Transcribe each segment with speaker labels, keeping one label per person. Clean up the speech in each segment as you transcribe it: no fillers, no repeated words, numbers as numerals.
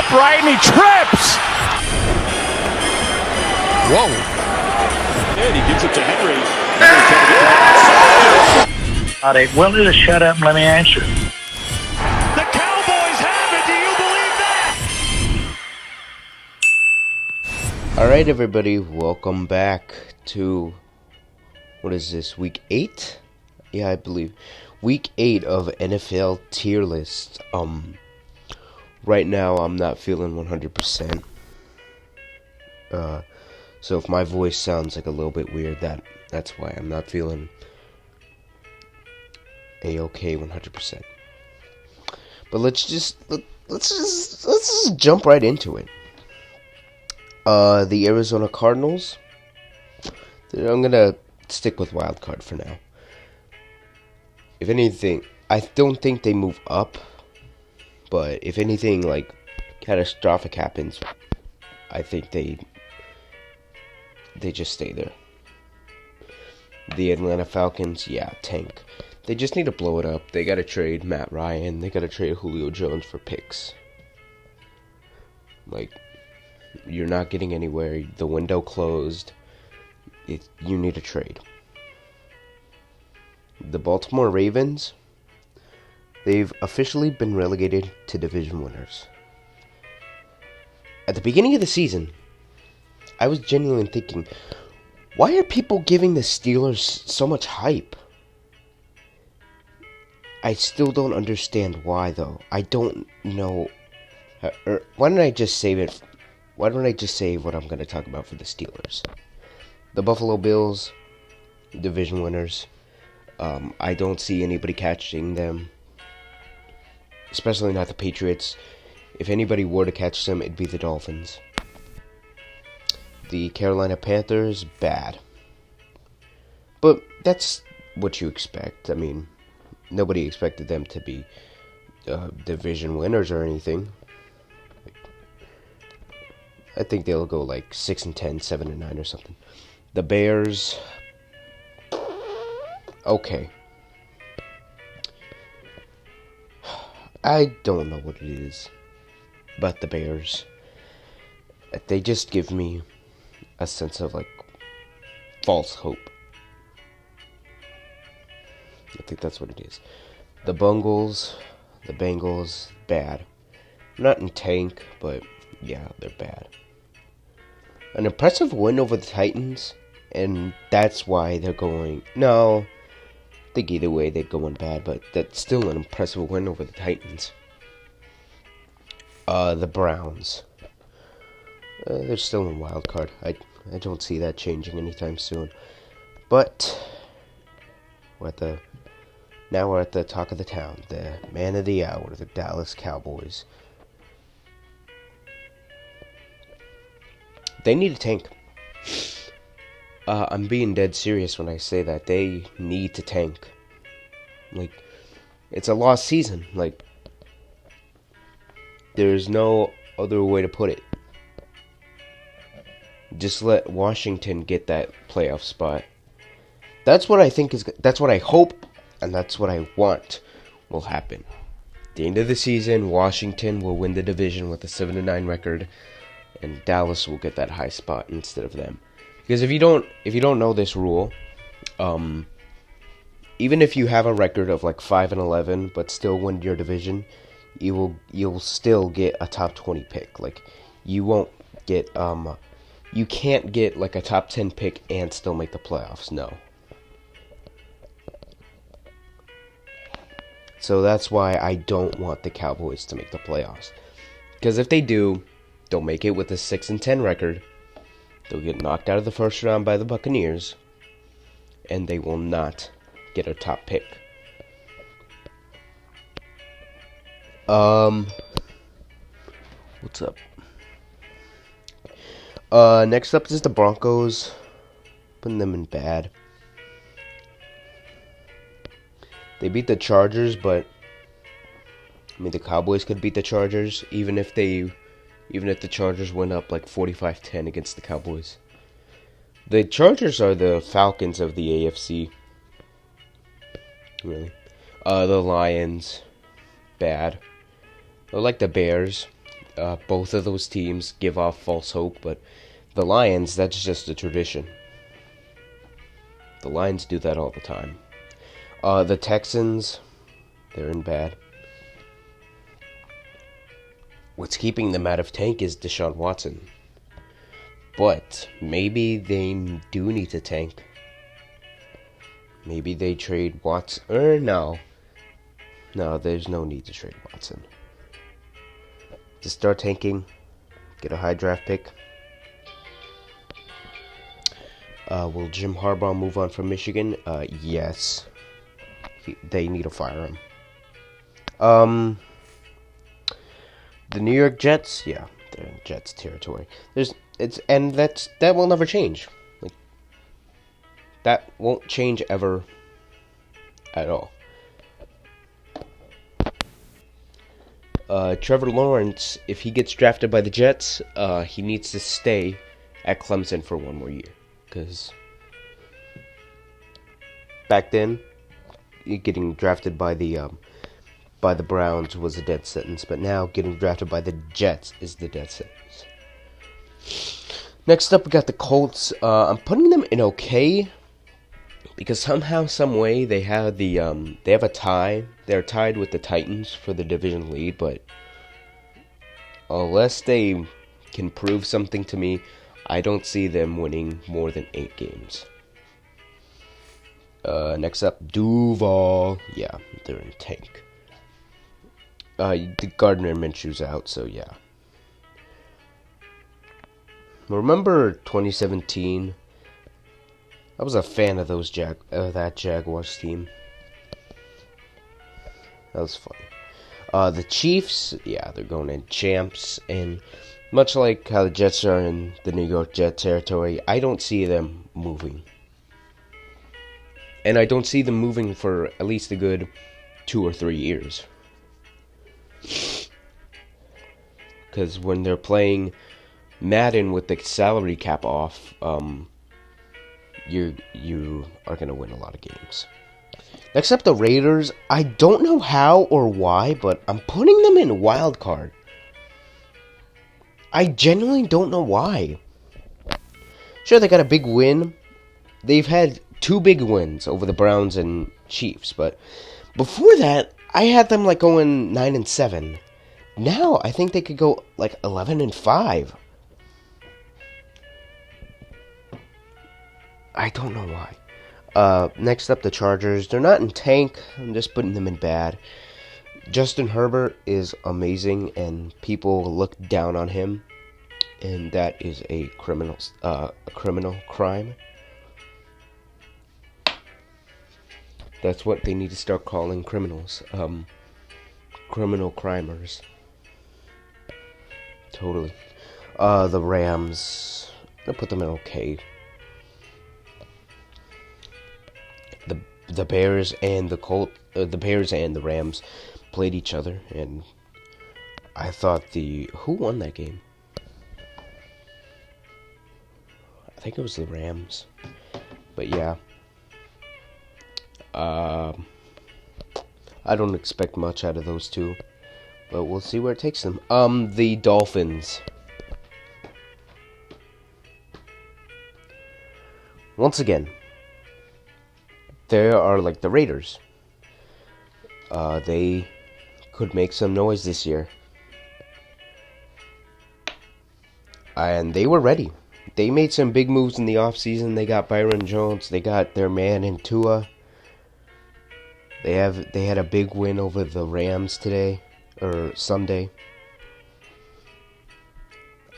Speaker 1: upright and he trips.
Speaker 2: Whoa.
Speaker 3: And he gives it to Henry.
Speaker 4: Are they willing to shut up and let me answer?
Speaker 3: The Cowboys have it. Do you believe that?
Speaker 2: Alright, everybody, welcome back to, what is this, week 8? Yeah, I believe. Week 8 of NFL tier list. Right now, I'm not feeling 100%. So if my voice sounds like a little bit weird, that's why I'm not feeling a-okay 100%. But let's just jump right into it. The Arizona Cardinals. I'm gonna stick with wild card for now. If anything, I don't think they move up, but if anything like catastrophic happens, I think they just stay there. The Atlanta Falcons, yeah, tank. They just need to blow it up. They gotta trade Matt Ryan. They gotta trade Julio Jones for picks. Like, you're not getting anywhere. The window closed. You need a trade. The Baltimore Ravens, they've officially been relegated to division winners. At the beginning of the season, I was genuinely thinking, why are people giving the Steelers so much hype? I still don't understand why, though. I don't know. Why don't I just save it? Why don't I just save what I'm going to talk about for the Steelers? The Buffalo Bills, division winners. I don't see anybody catching them, especially not the Patriots. If anybody were to catch them, it'd be the Dolphins. The Carolina Panthers, bad. But that's what you expect. I mean, nobody expected them to be division winners or anything. I think they'll go like 6-10, 7-9 or something. The Bears, okay. I don't know what it is about the Bears. They just give me a sense of like false hope. I think that's what it is. The Bengals, bad. Not in tank, but yeah, they're bad. An impressive win over the Titans, and that's why they're going. No, I think either way they're going bad, but that's still an impressive win over the Titans. The Browns. They're still in wild card. I don't see that changing anytime soon. But now we're at the talk of the town, the man of the hour, the Dallas Cowboys. They need a tank. I'm being dead serious when I say that. They need to tank. Like, it's a lost season. Like, there's no other way to put it. Just let Washington get that playoff spot. That's what I think that's what I hope, and that's what I want will happen. At the end of the season, Washington will win the division with a 7-9 record, and Dallas will get that high spot instead of them. Because if you don't know this rule, even if you have a record of like 5-11 but still win your division, you'll still get a top 20 pick. Like, you won't get you can't get like a top 10 pick and still make the playoffs. No. So that's why I don't want the Cowboys to make the playoffs. Because if they do, they'll make it with a 6-10 record. They'll get knocked out of the first round by the Buccaneers. And they will not get a top pick. What's up? Next up is the Broncos. Putting them in bad. They beat the Chargers, but I mean the Cowboys could beat the Chargers even if the Chargers went up like 45-10 against the Cowboys. The Chargers are the Falcons of the AFC. Really. The Lions, bad. They're like the Bears. Both of those teams give off false hope, but the Lions, that's just a tradition. The Lions do that all the time. The Texans, they're in bad. What's keeping them out of tank is Deshaun Watson. But maybe they do need to tank. Maybe they trade Watson. Or no. No, there's no need to trade Watson. To start tanking, get a high draft pick. Will Jim Harbaugh move on from Michigan? Yes. They need to fire him. The New York Jets, yeah, they're in Jets territory. That will never change. Like, that won't change ever at all. Trevor Lawrence, if he gets drafted by the Jets, he needs to stay at Clemson for one more year. Because back then, getting drafted by the Browns was a death sentence, but now getting drafted by the Jets is the death sentence. Next up, we got the Colts. I'm putting them in okay because somehow, some way, they have a tie. They're tied with the Titans for the division lead, but unless they can prove something to me, I don't see them winning more than 8 games. Next up, Duval. Yeah, they're in tank. The Gardner Minshew's out, so yeah. Remember 2017? I was a fan of that Jaguars team. That was fun. The Chiefs, yeah, they're going in champs, and much like how the Jets are in the New York Jet territory, I don't see them moving. And I don't see them moving for at least a good 2 or 3 years. Because when they're playing Madden with the salary cap off, you are going to win a lot of games. Next up, the Raiders. I don't know how or why, but I'm putting them in wild card. I genuinely don't know why. Sure, they got a big win. They've had 2 big wins over the Browns and Chiefs, but before that, I had them like going 9-7. Now I think they could go like 11-5. I don't know why. Next up, the Chargers. They're not in tank. I'm just putting them in bad. Justin Herbert is amazing, and people look down on him, and that is a criminal crime. That's what they need to start calling criminals. Criminal crimers. Totally. The Rams. I'll put them in okay. The Bears and the Bears and the Rams played each other, and I thought who won that game? I think it was the Rams. But yeah. I don't expect much out of those two, but we'll see where it takes them. The Dolphins. Once again, they are like the Raiders. They could make some noise this year. And they were ready. They made some big moves in the offseason. They got Byron Jones. They got their man in Tua. They had a big win over the Rams today, or Sunday.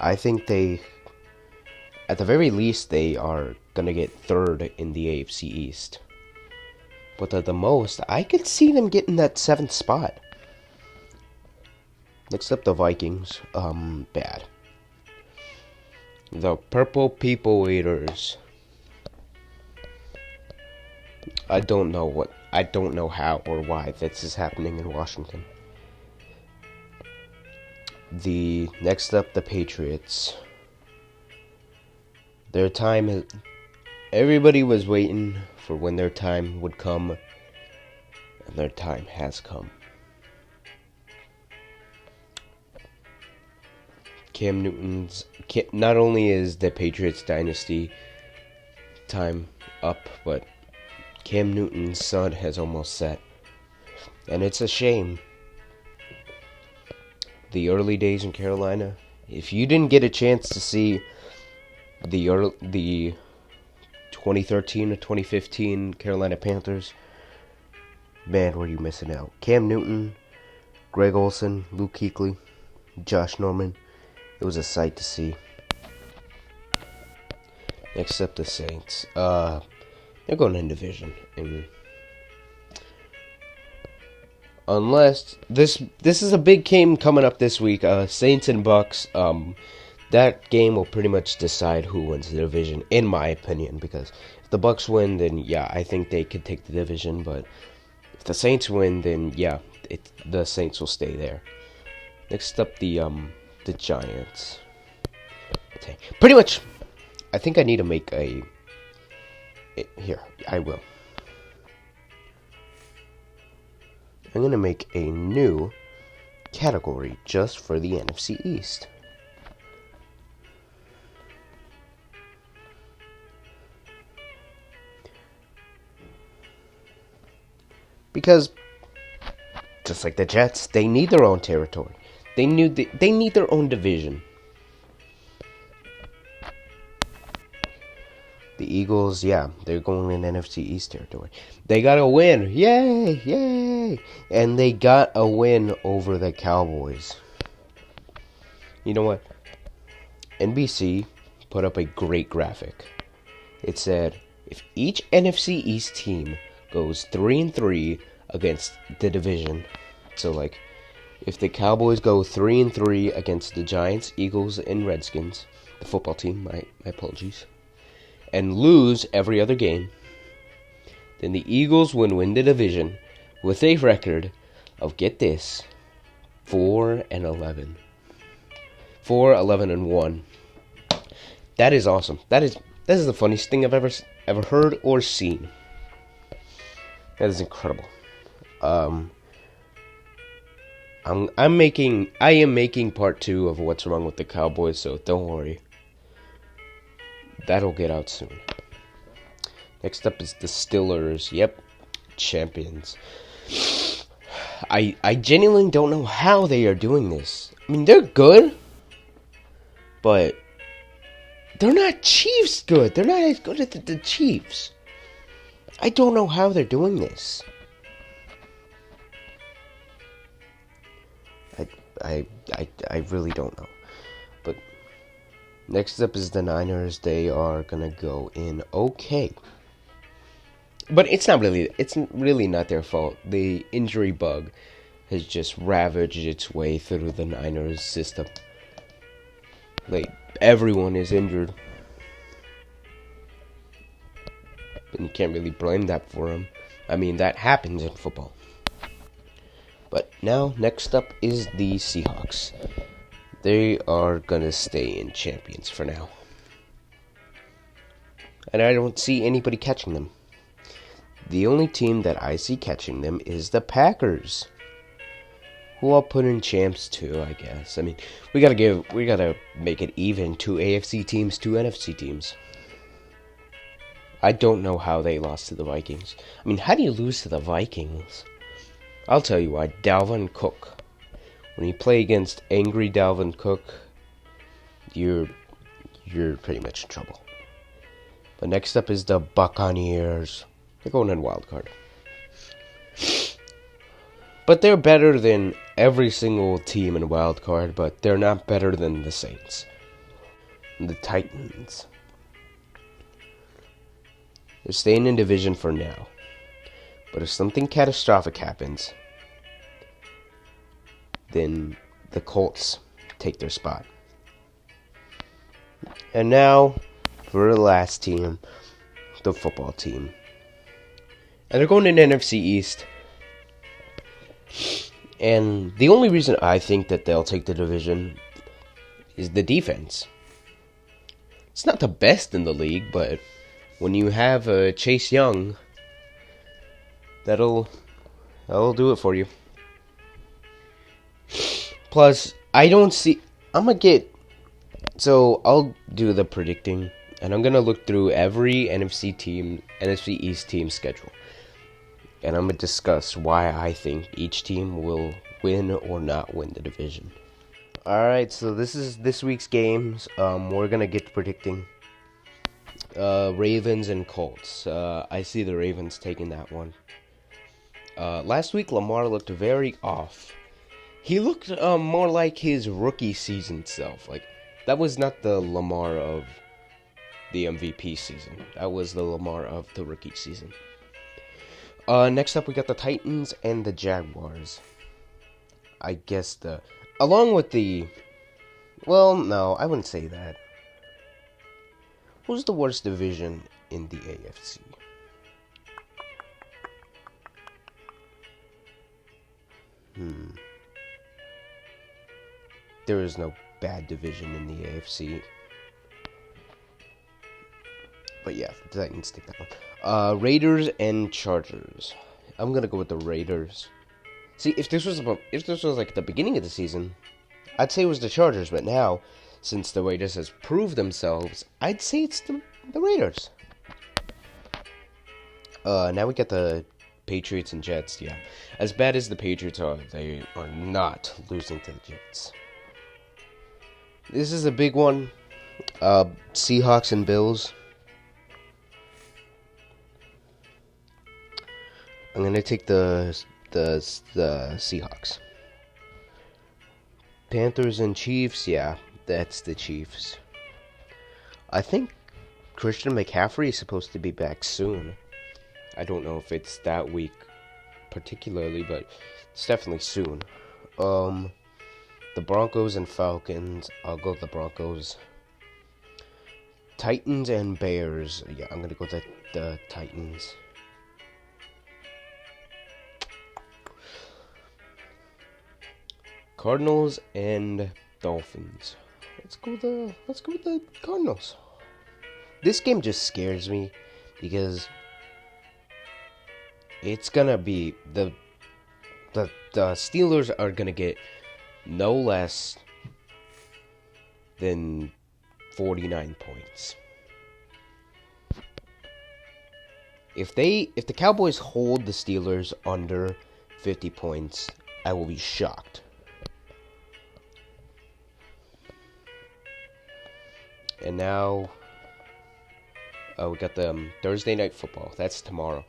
Speaker 2: I think at the very least, they are going to get 3rd in the AFC East. But at the most, I could see them getting that 7th spot. Next up, the Vikings. Bad. The Purple People Eaters. I don't know how or why this is happening in Washington. Next up, the Patriots. Their time is... Everybody was waiting for when their time would come, and their time has come. Cam Newton's. Not only is the Patriots dynasty time up, but Cam Newton's sun has almost set. And it's a shame. The early days in Carolina, if you didn't get a chance to see the 2013 or 2015 Carolina Panthers, man, were you missing out. Cam Newton, Greg Olsen, Luke Kuechly, Josh Norman. It was a sight to see. Next up, the Saints. They're going in division. And unless this is a big game coming up this week, Saints and Bucks. That game will pretty much decide who wins the division, in my opinion. Because if the Bucks win, then yeah, I think they could take the division. But if the Saints win, then yeah, the Saints will stay there. Next up, the Giants. Okay. Pretty much, I think I need to make here, I will. I'm going to make a new category just for the NFC East. Because, just like the Jets, they need their own territory. They need their own division. The Eagles, yeah, they're going in NFC East territory. They got a win. Yay, yay. And they got a win over the Cowboys. You know what? NBC put up a great graphic. It said, if each NFC East team goes 3-3 against the division, so like, if the Cowboys go 3-3 against the Giants, Eagles, and Redskins, the football team, my apologies, and lose every other game, then the Eagles would win the division with a record of, get this, 4-11. 4-11-1. That is awesome. That is the funniest thing I've ever heard or seen. That is incredible. I am making part 2 of what's wrong with the Cowboys, so don't worry. That'll get out soon. Next up is the Steelers. Yep, champions. I genuinely don't know how they are doing this. I mean, they're good, but they're not Chiefs good. They're not as good as the Chiefs. I don't know how they're doing this. I really don't know. But next up is the Niners. They are gonna go in okay. But it's really not their fault. The injury bug has just ravaged its way through the Niners system. Like, everyone is injured. And you can't really blame that for them. I mean, that happens in football. But now, next up is the Seahawks. They are gonna stay in champions for now. And I don't see anybody catching them. The only team that I see catching them is the Packers, who I'll put in champs too, I guess. I mean, we gotta make it even. 2 AFC teams, 2 NFC teams. I don't know how they lost to the Vikings. I mean, how do you lose to the Vikings? I'll tell you why. Dalvin Cook. When you play against angry Dalvin Cook, you're pretty much in trouble. But next up is the Buccaneers. They're going in wild card. But they're better than every single team in wild card, but they're not better than the Saints. And the Titans. They're staying in division for now. But if something catastrophic happens, then the Colts take their spot. And now, for the last team, the football team. And they're going in NFC East. And the only reason I think that they'll take the division is the defense. It's not the best in the league, but when you have Chase Young, that'll do it for you. Plus, I'm gonna get So I'll do the predicting, and I'm gonna look through every NFC East team schedule, and I'm gonna discuss why I think each team will win or not win the division. All right, so this is this week's games. We're gonna get to predicting. Ravens and Colts. I see the Ravens taking that one. Last week Lamar looked very off. He looked more like his rookie season self. Like, that was not the Lamar of the MVP season. That was the Lamar of the rookie season. Next up, we got the Titans and the Jaguars. I guess along with well, no, I wouldn't say that. Who's the worst division in the AFC? There is no bad division in the AFC. But yeah, the Titans take that one. Raiders and Chargers. I'm gonna go with the Raiders. See, if this was like the beginning of the season, I'd say it was the Chargers. But now, since the Raiders has proved themselves, I'd say it's the Raiders. Now we got the Patriots and Jets. Yeah, as bad as the Patriots are, they are not losing to the Jets. This is a big one. Seahawks and Bills. I'm gonna take the Seahawks. Panthers and Chiefs. Yeah, that's the Chiefs. I think Christian McCaffrey is supposed to be back soon. I don't know if it's that week particularly, but it's definitely soon. The Broncos and Falcons. I'll go with the Broncos. Titans and Bears. Yeah, I'm gonna go with the Titans. Cardinals and Dolphins. Let's go with the Cardinals. This game just scares me because it's gonna be the Steelers are gonna get no less than 49 points. If the Cowboys hold the Steelers under 50 points, I will be shocked. And now we got the Thursday night football. That's tomorrow.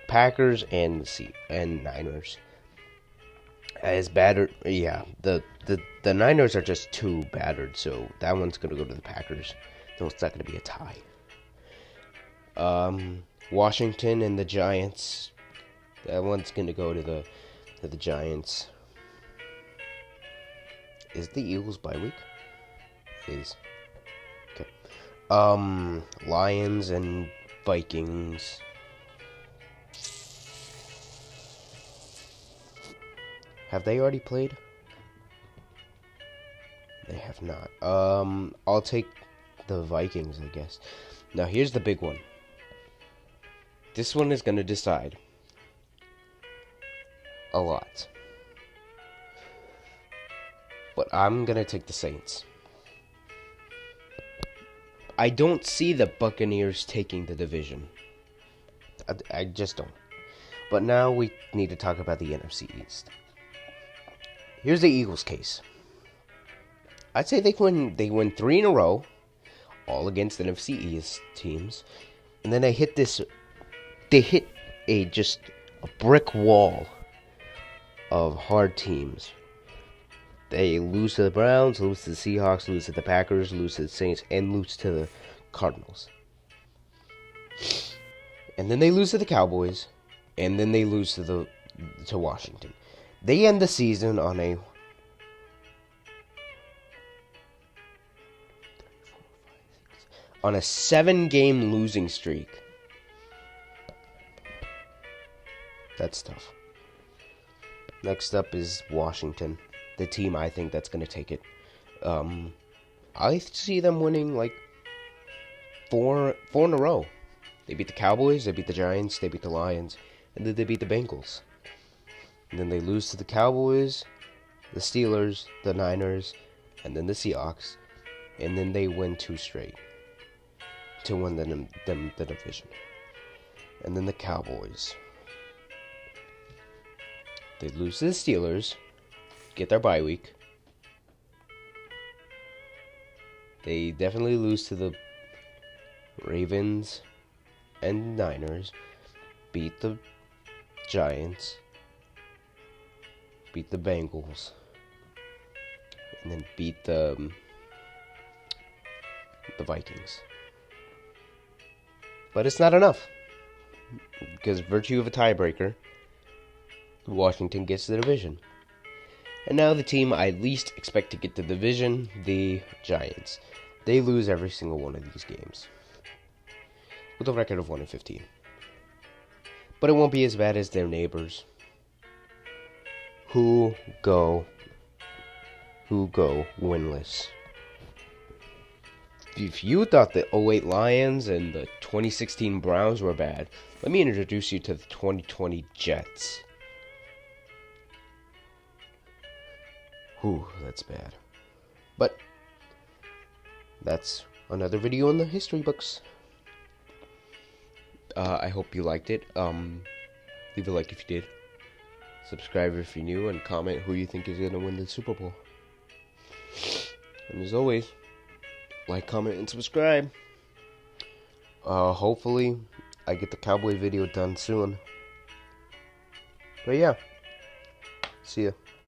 Speaker 2: Packers and Niners. As battered, yeah. The Niners are just too battered, so that one's gonna go to the Packers. No, it's not gonna be a tie. Washington and the Giants. That one's gonna go to the Giants. Is the Eagles bye week? Is. Okay. Lions and Vikings. Have they already played? They have not. I'll take the Vikings, I guess. Now, here's the big one. This one is going to decide a lot. But I'm going to take the Saints. I don't see the Buccaneers taking the division. I just don't. But now we need to talk about the NFC East. Here's the Eagles' case. I'd say they win 3 in a row, all against NFC East teams, and then they hit a brick wall of hard teams. They lose to the Browns, lose to the Seahawks, lose to the Packers, lose to the Saints, and lose to the Cardinals. And then they lose to the Cowboys, and then they lose to Washington. They end the season on a 7-game losing streak. That's tough. Next up is Washington, the team I think that's going to take it. I see them winning like four in a row. They beat the Cowboys, they beat the Giants, they beat the Lions, and then they beat the Bengals. And then they lose to the Cowboys, the Steelers, the Niners, and then the Seahawks. and then they win 2 straight to win the division. And then the Cowboys, they lose to the Steelers, get their bye week. They definitely lose to the Ravens and Niners, beat the Giants, beat the Bengals, and then beat the Vikings. But it's not enough, because virtue of a tiebreaker, Washington gets the division. And now the team I least expect to get the division, the Giants. They lose every single one of these games, with a record of 1-15. But it won't be as bad as their neighbors, who go winless. If you thought the 2008 Lions and the 2016 Browns were bad, let me introduce you to the 2020 Jets. Whew, that's bad. But that's another video in the history books. I hope you liked it. Leave a like if you did. Subscribe if you're new, and comment who you think is going to win the Super Bowl. And as always, like, comment, and subscribe. Hopefully, I get the Cowboy video done soon. But yeah, see ya.